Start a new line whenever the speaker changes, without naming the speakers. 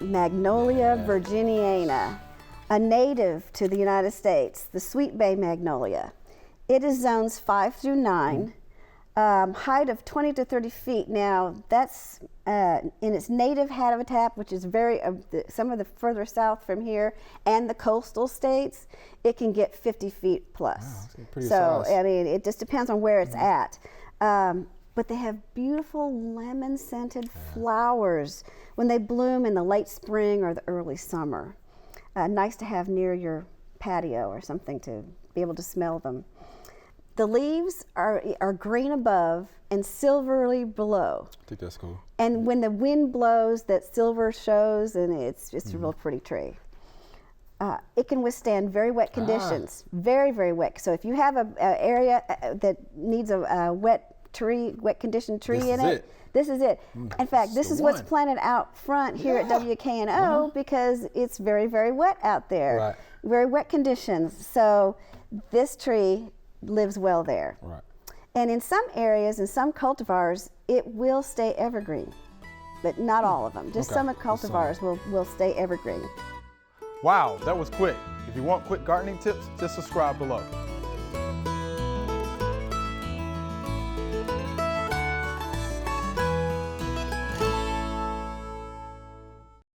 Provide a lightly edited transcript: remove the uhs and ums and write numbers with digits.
Magnolia virginiana, a native to the United States, the Sweetbay Magnolia. It is zones 5 through 9, height of 20 to 30 feet. Now, that's in its native habitat, which is some of the further south from here, and the coastal states, it can get 50 feet plus.
Wow, that's pretty
so,
size.
I mean, it just depends on where it's at. But they have beautiful lemon-scented flowers when they bloom in the late spring or the early summer. Nice to have near your patio or something to be able to smell them. The leaves are green above and silvery below.
I think that's cool.
And when the wind blows, that silver shows, and it's a real pretty tree. It can withstand very wet conditions, very, very wet. So if you have an area that needs a wet conditioned tree in it, this is it. In fact, this is what's planted out front here at WKNO because it's very, very wet out there.
Right.
Very wet conditions. So this tree lives well there.
Right.
And in some areas, in some cultivars, it will stay evergreen, but not all of them. Just some cultivars will stay evergreen.
Wow, that was quick. If you want quick gardening tips, just subscribe below.